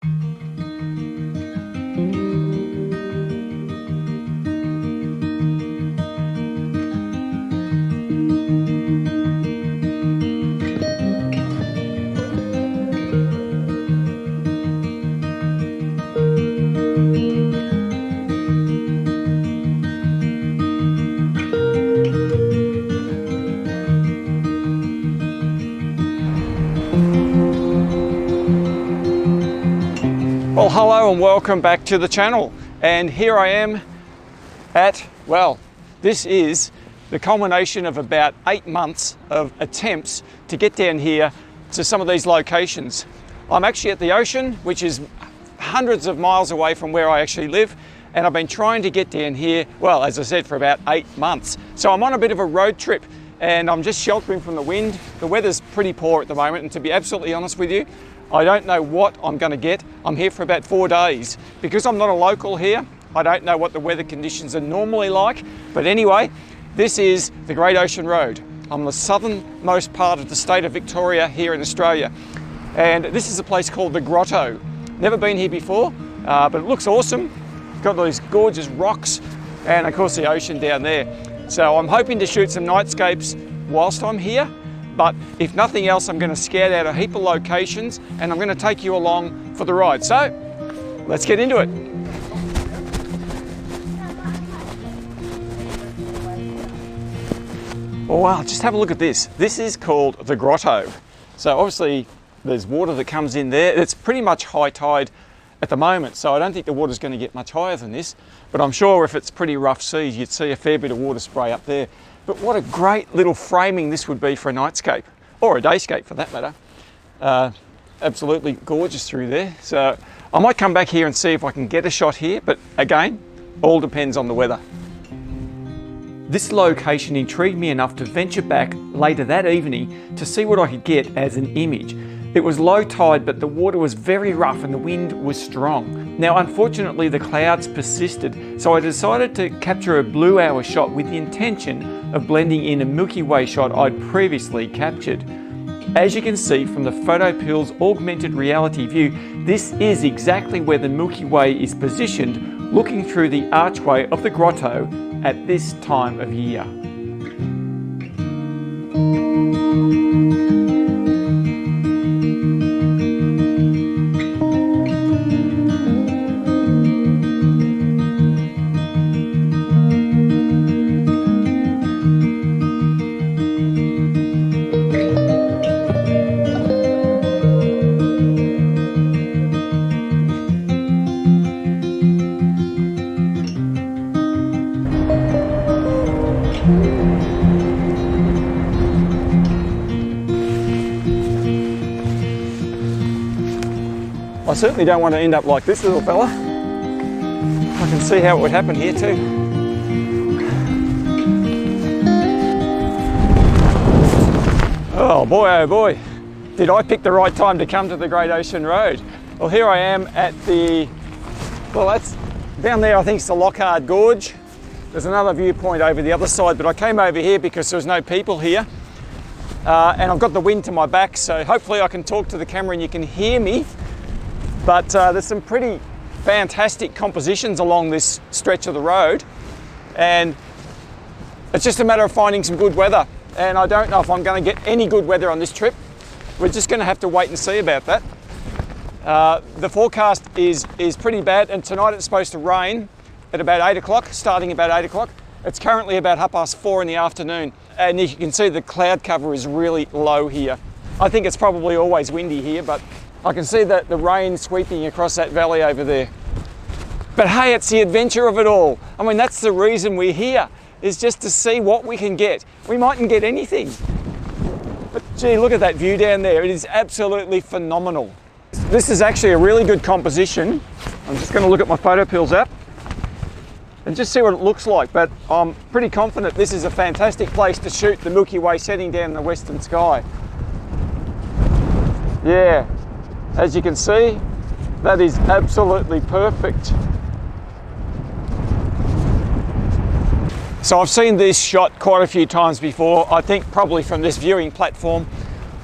Well, hello and welcome back to the channel. And here I am at, well, this is the culmination of about 8 months of attempts to get down here to some of these locations. I'm actually at the ocean, which is hundreds of miles away from where I actually live, and I've been trying to get down here, well, as I said, for about 8 months. So I'm on a bit of a road trip and I'm just sheltering from the wind. The weather's pretty poor at the moment, and to be absolutely honest with you, I don't know what I'm going to get. I'm here for about 4 days. Because I'm not a local here, I don't know what the weather conditions are normally like. But anyway, this is the Great Ocean Road. I'm the southernmost part of the state of Victoria here in Australia. And this is a place called the Grotto. Never been here before, but it looks awesome. Got these gorgeous rocks and of course the ocean down there. So I'm hoping to shoot some nightscapes whilst I'm here. But if nothing else, I'm going to scout out a heap of locations and I'm going to take you along for the ride. So let's get into it. Oh wow, just have a look at this. This is called the Grotto. So obviously there's water that comes in there. It's pretty much high tide at the moment, so I don't think the water's going to get much higher than this. But I'm sure if it's pretty rough seas, you'd see a fair bit of water spray up there. But what a great little framing this would be for a nightscape, or a dayscape for that matter. Absolutely gorgeous through there. So I might come back here and see if I can get a shot here, but again, all depends on the weather. This location intrigued me enough to venture back later that evening to see what I could get as an image. It was low tide, but the water was very rough and the wind was strong. Now, unfortunately, the clouds persisted, so I decided to capture a blue hour shot with the intention of blending in a Milky Way shot I'd previously captured. As you can see from the PhotoPill's augmented reality view, this is exactly where the Milky Way is positioned, looking through the archway of the grotto at this time of year. I certainly don't want to end up like this little fella. I can see how it would happen here too. Oh boy, did I pick the right time to come to the Great Ocean Road. Well, here I am at the, well, that's down there, I think it's the Lockhart Gorge. There's another viewpoint over the other side, but I came over here because there was no people here. And I've got the wind to my back, so hopefully I can talk to the camera and you can hear me. But there's some pretty fantastic compositions along this stretch of the road, and it's just a matter of finding some good weather. And I don't know if I'm going to get any good weather on this trip. We're just going to have to wait and see about that. The forecast is pretty bad, and tonight it's supposed to rain at about 8 o'clock, starting about 8 o'clock. It's currently about 4:30 in the afternoon, and you can see the cloud cover is really low here. I think it's probably always windy here, but I can see that the rain sweeping across that valley over there. But hey, it's the adventure of it all. I mean, that's the reason we're here, is just to see what we can get. We mightn't get anything. But gee, look at that view down there. It is absolutely phenomenal. This is actually a really good composition. I'm just going to look at my PhotoPills app and just see what it looks like. But I'm pretty confident this is a fantastic place to shoot the Milky Way setting down in the western sky. Yeah. As you can see, that is absolutely perfect. So I've seen this shot quite a few times before, I think probably from this viewing platform.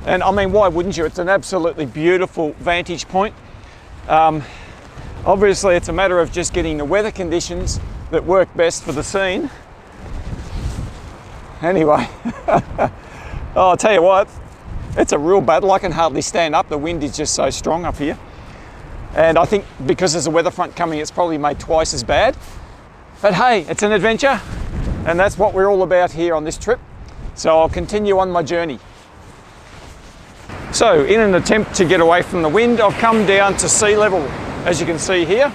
And I mean, why wouldn't you? It's an absolutely beautiful vantage point. Obviously it's a matter of just getting the weather conditions that work best for the scene. Anyway, oh, I'll tell you what, it's a real battle. I can hardly stand up. The wind is just so strong up here. And I think because there's a weather front coming, it's probably made twice as bad. But hey, it's an adventure, and that's what we're all about here on this trip. So I'll continue on my journey. So in an attempt to get away from the wind, I've come down to sea level, as you can see here.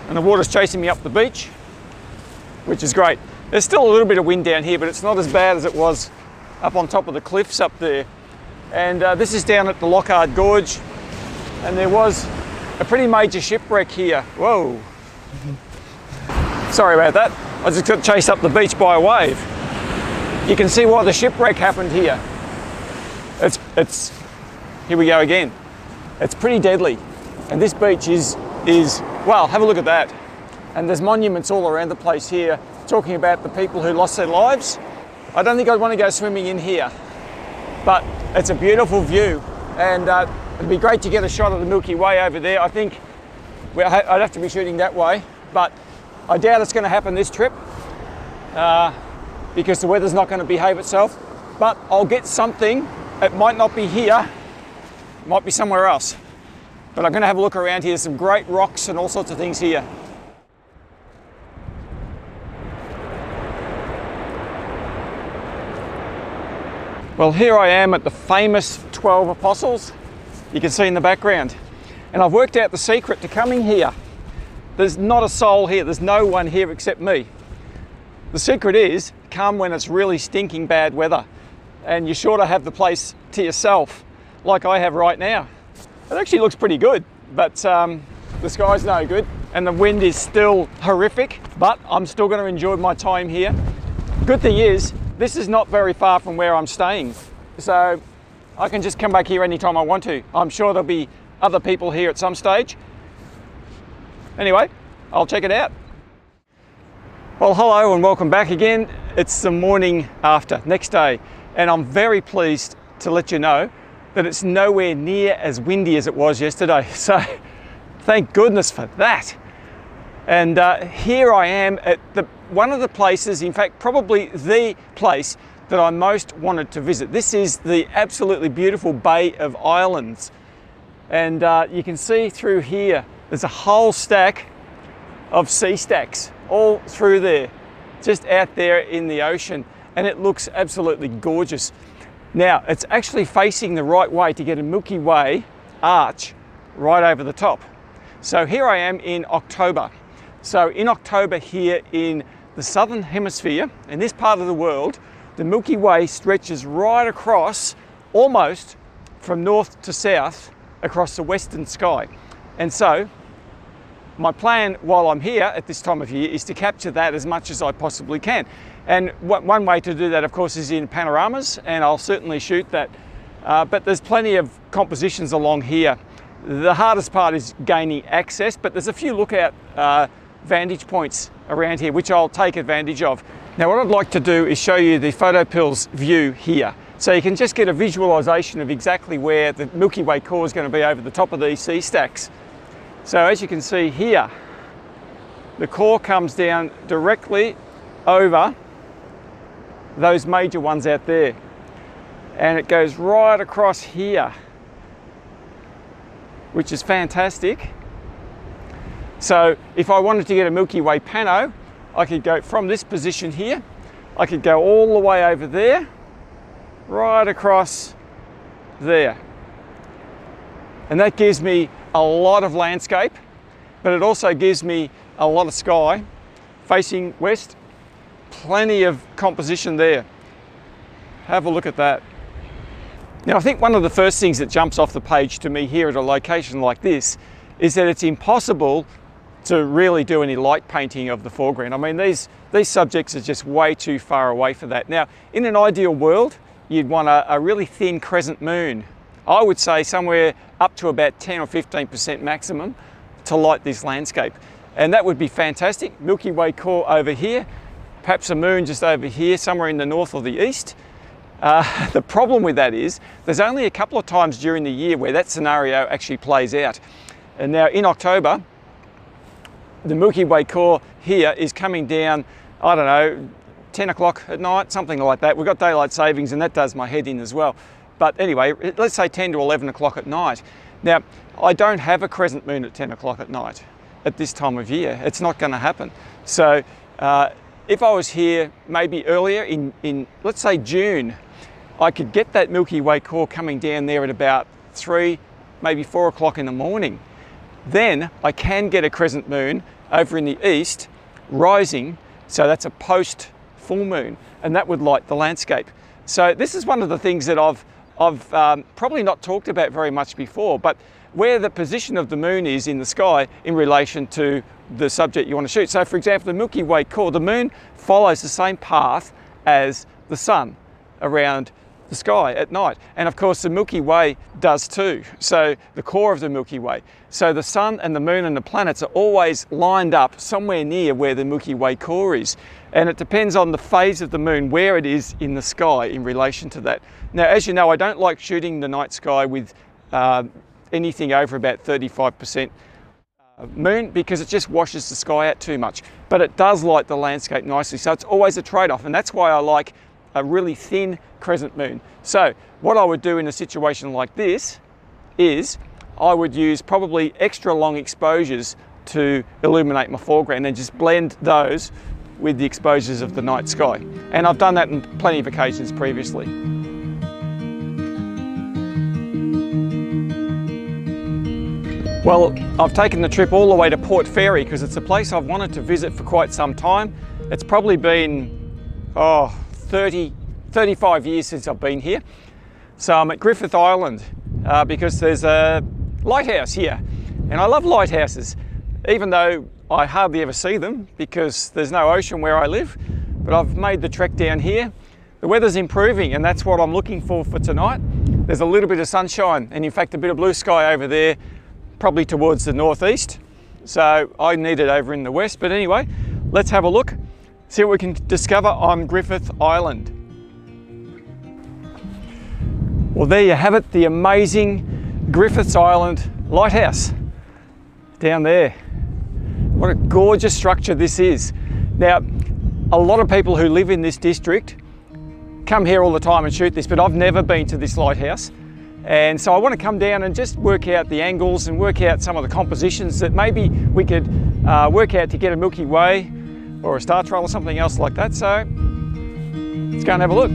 And the water's chasing me up the beach, which is great. There's still a little bit of wind down here, but it's not as bad as it was up on top of the cliffs up there. And this is down at the Lockhart Gorge, and there was a pretty major shipwreck here. Whoa. Sorry about that. I just got chased up the beach by a wave. You can see why the shipwreck happened here. It's here we go again. It's pretty deadly. And this beach is, well, have a look at that. And there's monuments all around the place here talking about the people who lost their lives. I don't think I'd want to go swimming in here, but it's a beautiful view. And it'd be great to get a shot of the Milky Way over there. I think I'd have to be shooting that way, but I doubt it's going to happen this trip because the weather's not going to behave itself. But I'll get something. It might not be here, it might be somewhere else. But I'm going to have a look around here. There's some great rocks and all sorts of things here. Well, here I am at the famous 12 Apostles. You can see in the background. And I've worked out the secret to coming here. There's not a soul here. There's no one here except me. The secret is come when it's really stinking bad weather. And you're sure to have the place to yourself, like I have right now. It actually looks pretty good, but the sky's no good and the wind is still horrific, but I'm still going to enjoy my time here. Good thing is, this is not very far from where I'm staying, so I can just come back here anytime I want to. I'm sure there'll be other people here at some stage. Anyway, I'll check it out. Well, hello and welcome back again. It's the morning after, next day, and I'm very pleased to let you know that it's nowhere near as windy as it was yesterday. So thank goodness for that. And here I am at one of the places, in fact, probably the place that I most wanted to visit. This is the absolutely beautiful Bay of Islands. And you can see through here, there's a whole stack of sea stacks all through there, just out there in the ocean. And it looks absolutely gorgeous. Now, it's actually facing the right way to get a Milky Way arch right over the top. So here I am in October. So in October here in the Southern Hemisphere, in this part of the world, the Milky Way stretches right across, almost from north to south, across the western sky. And so, my plan while I'm here at this time of year is to capture that as much as I possibly can. And one way to do that, of course, is in panoramas, and I'll certainly shoot that. But there's plenty of compositions along here. The hardest part is gaining access, but there's a few lookout vantage points around here, which I'll take advantage of. Now, what I'd like to do is show you the PhotoPills view here. So you can just get a visualization of exactly where the Milky Way core is going to be over the top of these sea stacks. So as you can see here, the core comes down directly over those major ones out there. And it goes right across here, which is fantastic. So if I wanted to get a Milky Way pano, I could go from this position here, I could go all the way over there, right across there. And that gives me a lot of landscape, but it also gives me a lot of sky facing west. Plenty of composition there. Have a look at that. Now, I think one of the first things that jumps off the page to me here at a location like this is that it's impossible to really do any light painting of the foreground. I mean, these subjects are just way too far away for that. Now, in an ideal world, you'd want a really thin crescent moon. I would say somewhere up to about 10 or 15% maximum to light this landscape. And that would be fantastic. Milky Way core over here, perhaps a moon just over here, somewhere in the north or the east. The problem with that is there's only a couple of times during the year where that scenario actually plays out. And now in October, the Milky Way core here is coming down, I don't know, 10 o'clock at night, something like that. We've got daylight savings and that does my head in as well. But anyway, let's say 10 to 11 o'clock at night. Now, I don't have a crescent moon at 10 o'clock at night at this time of year. It's not going to happen. So if I was here maybe earlier in, let's say June, I could get that Milky Way core coming down there at about 3, maybe 4 o'clock in the morning. Then I can get a crescent moon over in the east rising, so that's a post full moon, and that would light the landscape. So this is one of the things that I've probably not talked about very much before, but where the position of the moon is in the sky in relation to the subject you want to shoot. So for example, the Milky Way core, the moon follows the same path as the sun around the sky at night. And of course the Milky Way does too. So the core of the Milky Way. So the sun and the moon and the planets are always lined up somewhere near where the Milky Way core is. And it depends on the phase of the moon, where it is in the sky in relation to that. Now, as you know, I don't like shooting the night sky with anything over about 35% moon, because it just washes the sky out too much. But it does light the landscape nicely. So it's always a trade-off. And that's why I like a really thin crescent moon. So what I would do in a situation like this is I would use probably extra long exposures to illuminate my foreground and just blend those with the exposures of the night sky. And I've done that on plenty of occasions previously. Well, I've taken the trip all the way to Port Fairy because it's a place I've wanted to visit for quite some time. It's probably been 35 years since I've been here. So I'm at Griffith Island because there's a lighthouse here. And I love lighthouses, even though I hardly ever see them because there's no ocean where I live. But I've made the trek down here. The weather's improving and that's what I'm looking for tonight. There's a little bit of sunshine and in fact a bit of blue sky over there, probably towards the northeast. So I need it over in the west. But anyway, let's have a look. See what we can discover on Griffith Island. Well, there you have it, the amazing Griffiths Island Lighthouse down there. What a gorgeous structure this is. Now, a lot of people who live in this district come here all the time and shoot this, but I've never been to this lighthouse. And so I want to come down and just work out the angles and work out some of the compositions that maybe we could work out to get a Milky Way or a star trail or something else like that. So let's go and have a look.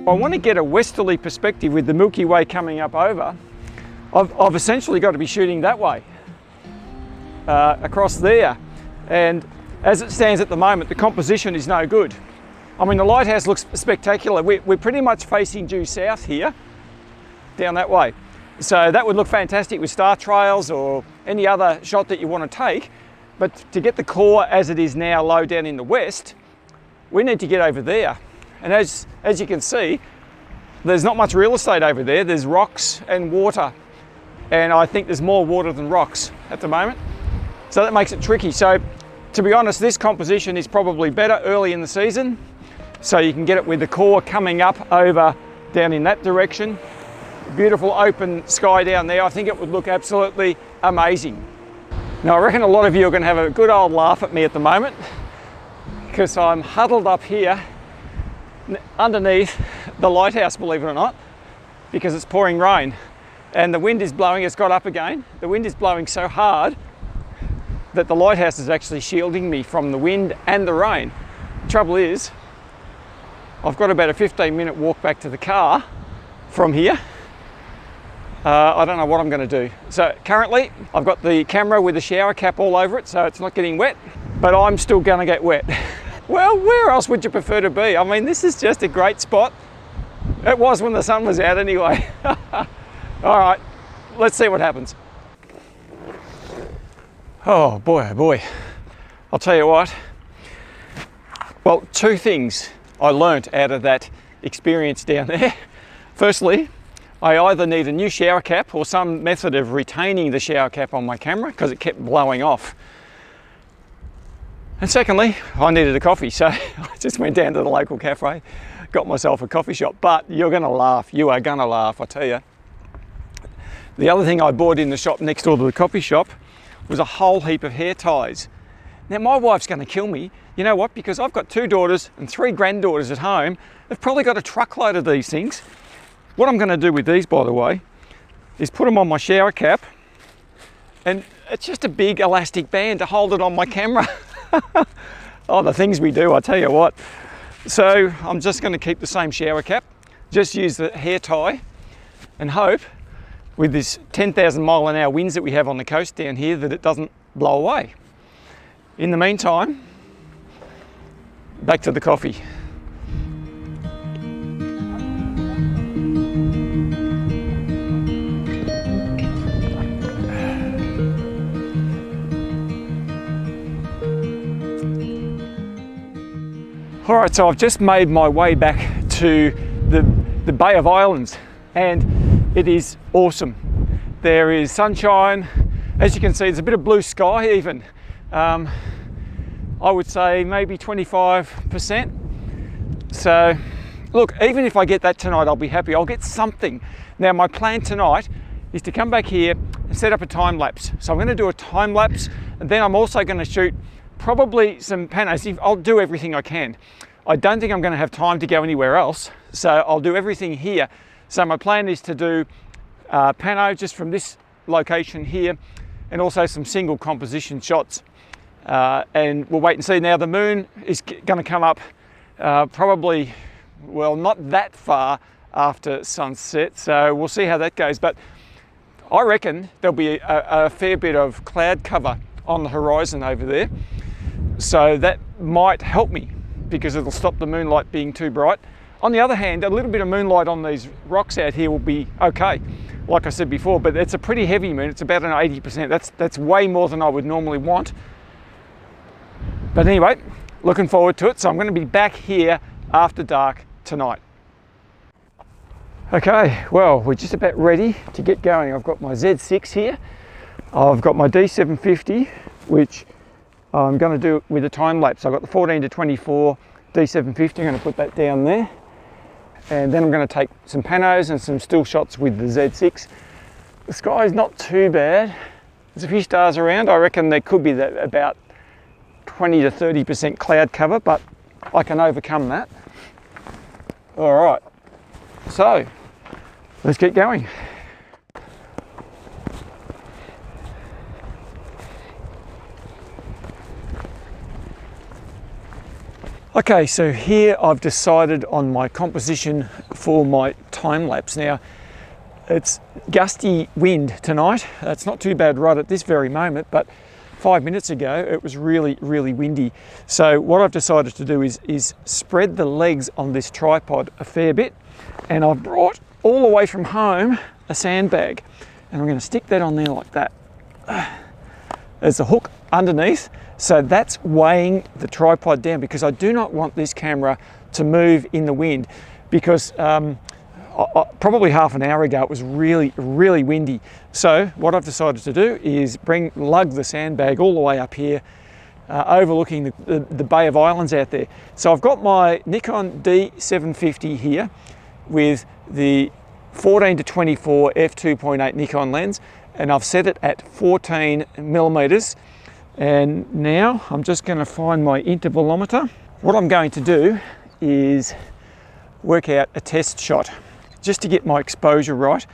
I want to get a westerly perspective with the Milky Way coming up over. I've essentially got to be shooting that way, across there. And as it stands at the moment, the composition is no good. I mean, the lighthouse looks spectacular. We're pretty much facing due south here, down that way. So that would look fantastic with star trails or any other shot that you want to take. But to get the core as it is now low down in the west, we need to get over there. And as you can see, there's not much real estate over there. There's rocks and water. And I think there's more water than rocks at the moment. So that makes it tricky. So to be honest, this composition is probably better early in the season. So you can get it with the core coming up over down in that direction. Beautiful open sky down there. I think it would look absolutely amazing. Now I reckon a lot of you are going to have a good old laugh at me at the moment because I'm huddled up here underneath the lighthouse, believe it or not, because it's pouring rain and the wind is blowing. It's got up again. The wind is blowing so hard that the lighthouse is actually shielding me from the wind and the rain. The trouble is, I've got about a 15-minute walk back to the car from here. I don't know what I'm going to do. So currently I've got the camera with a shower cap all over it so it's not getting wet, but I'm still going to get wet. Well, where else would you prefer to be? I mean, this is just a great spot. It was when the sun was out anyway. All right, let's see what happens. Oh boy. I'll tell you what. Well, two things I learnt out of that experience down there. Firstly, I either need a new shower cap or some method of retaining the shower cap on my camera because it kept blowing off. And secondly, I needed a coffee, so I just went down to the local cafe, got myself a coffee shop. But you're gonna laugh, you are gonna laugh, I tell you. The other thing I bought in the shop next door to the coffee shop was a whole heap of hair ties. Now my wife's gonna kill me. You know what? Because I've got 2 daughters and 3 granddaughters at home. They've probably got a truckload of these things. What I'm gonna do with these, by the way, is put them on my shower cap, and it's just a big elastic band to hold it on my camera. Oh, the things we do, I tell you what. So I'm just gonna keep the same shower cap, just use the hair tie, and hope with this 10,000 mile an hour winds that we have on the coast down here that it doesn't blow away. In the meantime, back to the coffee. All right, so I've just made my way back to the Bay of Islands, and it is awesome. There is sunshine. As you can see, there's a bit of blue sky even. I would say maybe 25%. So look, even if I get that tonight, I'll be happy. I'll get something. Now my plan tonight is to come back here and set up a time lapse. So I'm going to do a time lapse, and then I'm also going to shoot probably some panos. I'll do everything I can. I don't think I'm going to have time to go anywhere else, so I'll do everything here. So my plan is to do pano just from this location here, and also some single composition shots. And we'll wait and see. Now the moon is going to come up probably, well, not that far after sunset, so we'll see how that goes. But I reckon there'll be a fair bit of cloud cover on the horizon over there, so that might help me because it'll stop the moonlight being too bright. On the other hand, a little bit of moonlight on these rocks out here will be okay, like I said before, but it's a pretty heavy moon. It's about an 80%. That's way more than I would normally want. But anyway, looking forward to it. So I'm going to be back here after dark tonight. Okay, well, we're just about ready to get going. I've got my Z6 here. I've got my D750, which I'm going to do with a time lapse. I've got the 14 to 24 D750. I'm going to put that down there. And then I'm going to take some panos and some still shots with the Z6. The sky is not too bad. There's a few stars around. I reckon there could be about 20 to 30% cloud cover, but I can overcome that. All right, so let's get going. Okay, so here I've decided on my composition for my time lapse. Now, it's gusty wind tonight. It's not too bad right at this very moment, but 5 minutes ago it was really, really windy. So what I've decided to do is spread the legs on this tripod a fair bit, and I've brought all the way from home a sandbag, and I'm going to stick that on there like that. There's a hook underneath. So that's weighing the tripod down, because I do not want this camera to move in the wind, because probably half an hour ago it was really, really windy. So what I've decided to do is lug the sandbag all the way up here, overlooking the Bay of Islands out there. So I've got my Nikon D750 here with the 14 to 24 f2.8 Nikon lens, and I've set it at 14 millimeters. And now I'm just going to find my intervalometer. What I'm going to do is work out a test shot just to get my exposure right,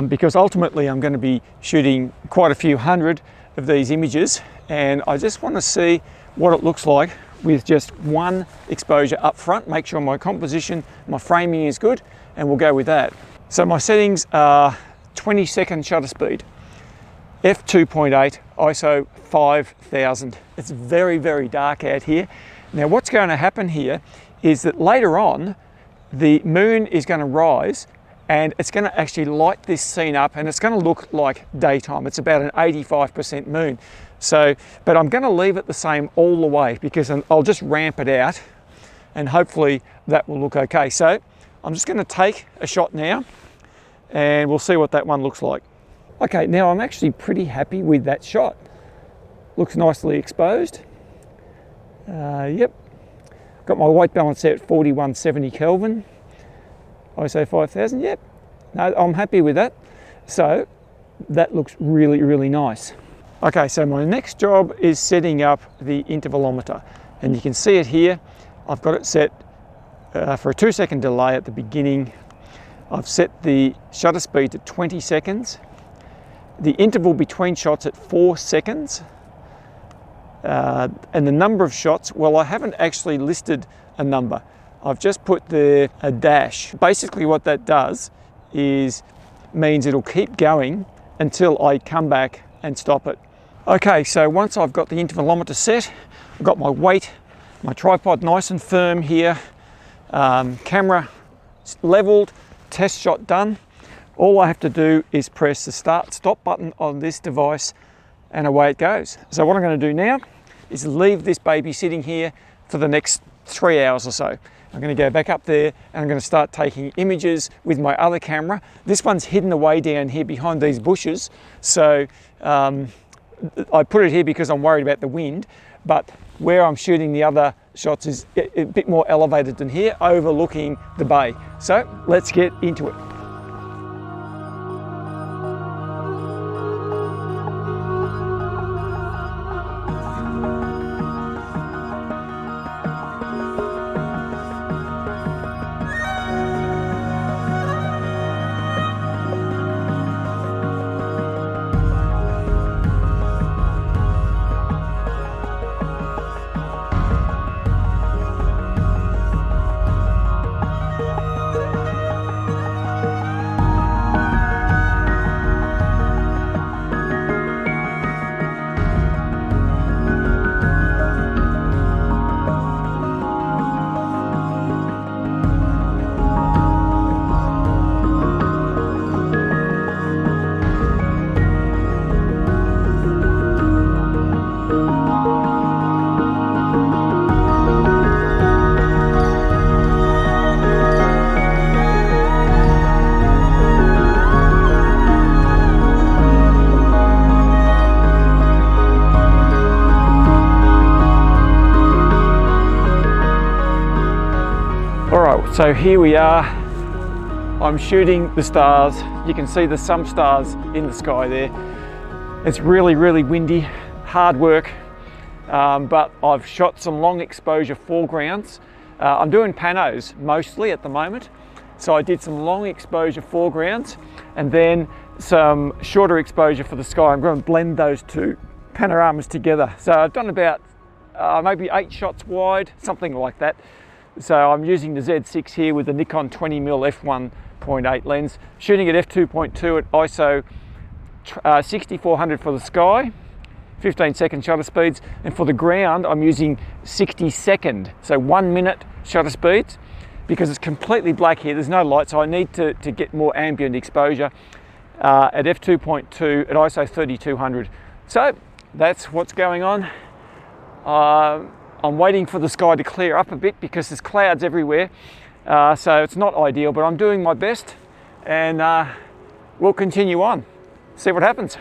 because ultimately I'm going to be shooting quite a few hundred of these images, and I just want to see what it looks like with just one exposure up front, make sure my composition, my framing is good, and we'll go with that. So my settings are 20-second shutter speed, f2.8, ISO 5000. It's very, very dark out here. Now what's going to happen here is that later on the moon is going to rise, and it's going to actually light this scene up, and it's going to look like daytime. It's about an 85% moon. So, but I'm going to leave it the same all the way, because I'll just ramp it out and hopefully that will look okay. So I'm just going to take a shot now, and we'll see what that one looks like. Okay, now I'm actually pretty happy with that shot. Looks nicely exposed. Yep, got my white balance set at 4170 Kelvin, ISO 5000, yep, no, I'm happy with that. So that looks really, really nice. Okay, so my next job is setting up the intervalometer, and you can see it here. I've got it set for a 2-second delay at the beginning. I've set the shutter speed to 20 seconds, the interval between shots at 4 seconds, and the number of shots, well, I haven't actually listed a number. I've just put a dash. Basically what that does is means it'll keep going until I come back and stop it. Okay, so once I've got the intervalometer set, I've got my weight, my tripod nice and firm here, camera leveled, test shot done. All I have to do is press the stop button on this device and away it goes. So what I'm going to do now is leave this baby sitting here for the next 3 hours or so. I'm going to go back up there and I'm going to start taking images with my other camera. This one's hidden away down here behind these bushes, so I put it here because I'm worried about the wind, but where I'm shooting the other shots is a bit more elevated than here, overlooking the bay. So let's get into it. So here we are, I'm shooting the stars. You can see there's some stars in the sky there. It's really, really windy, hard work, but I've shot some long exposure foregrounds. I'm doing panos mostly at the moment. So I did some long exposure foregrounds and then some shorter exposure for the sky. I'm going to blend those two panoramas together. So I've done about maybe 8 shots wide, something like that. So I'm using the Z6 here with the Nikon 20mm f1.8 lens, shooting at f2.2 at ISO 6400 for the sky, 15-second shutter speeds, and for the ground I'm using 60-second, so 1 minute shutter speeds, because it's completely black here, there's no light, so I need to get more ambient exposure at f2.2 at ISO 3200. So that's what's going on. I'm waiting for the sky to clear up a bit because there's clouds everywhere, so it's not ideal, but I'm doing my best, and we'll continue on, see what happens.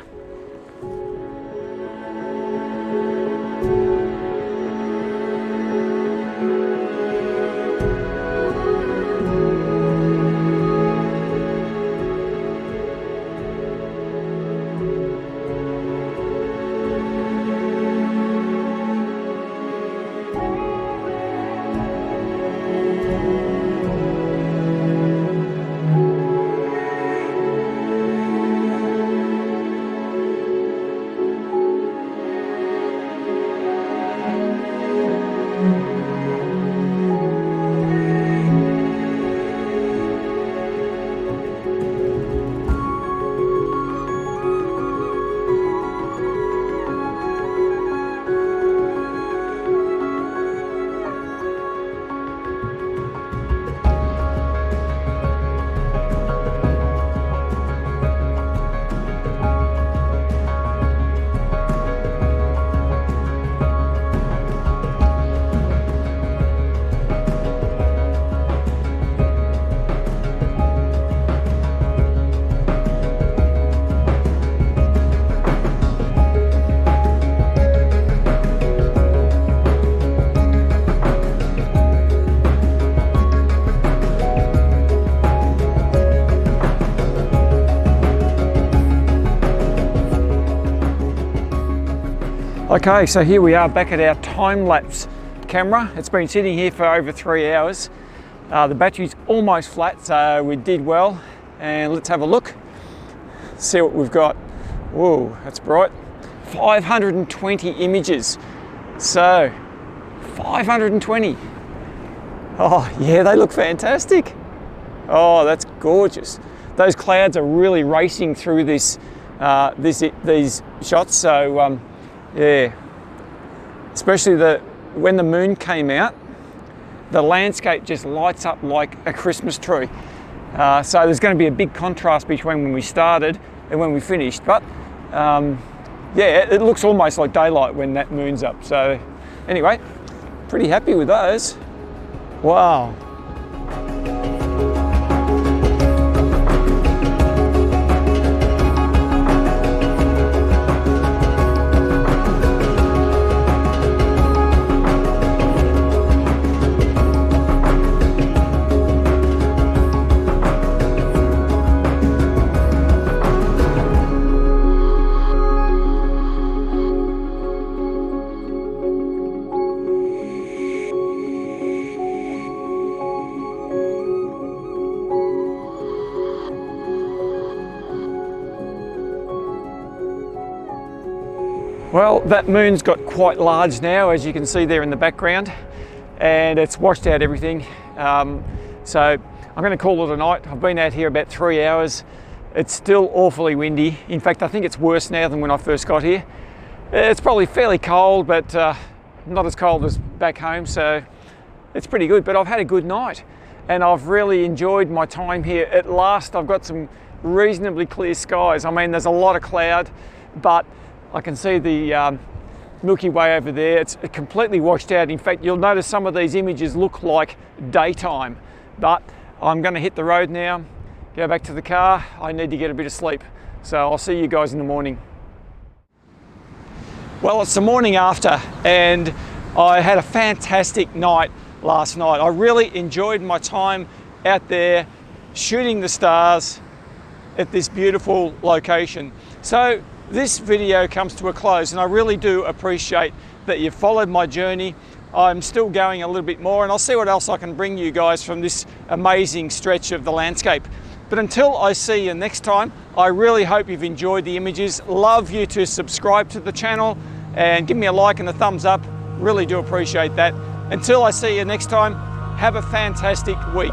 Okay, so here we are back at our time-lapse camera. It's been sitting here for over 3 hours. The battery's almost flat, so we did well. And let's have a look, see what we've got. Whoa, that's bright. 520 images. So, 520. Oh yeah, they look fantastic. Oh, that's gorgeous. Those clouds are really racing through this, these shots. So yeah, especially when the moon came out, the landscape just lights up like a Christmas tree. So there's going to be a big contrast between when we started and when we finished. But yeah, it looks almost like daylight when that moon's up. So anyway, pretty happy with those. Wow. Well, that moon's got quite large now, as you can see there in the background, and it's washed out everything. So I'm going to call it a night. I've been out here about 3 hours. It's still awfully windy. In fact, I think it's worse now than when I first got here. It's probably fairly cold, but not as cold as back home, so it's pretty good. But I've had a good night, and I've really enjoyed my time here. At last, I've got some reasonably clear skies. I mean, there's a lot of cloud, but I can see the Milky Way over there. It's completely washed out. In fact, you'll notice some of these images look like daytime. But I'm going to hit the road now, go back to the car. I need to get a bit of sleep. So I'll see you guys in the morning. Well, it's the morning after, and I had a fantastic night last night. I really enjoyed my time out there shooting the stars at this beautiful location. So this video comes to a close, and I really do appreciate that you've followed my journey. I'm still going a little bit more, and I'll see what else I can bring you guys from this amazing stretch of the landscape. But until I see you next time, I really hope you've enjoyed the images. Love you to subscribe to the channel and give me a like and a thumbs up. Really do appreciate that. Until I see you next time, have a fantastic week.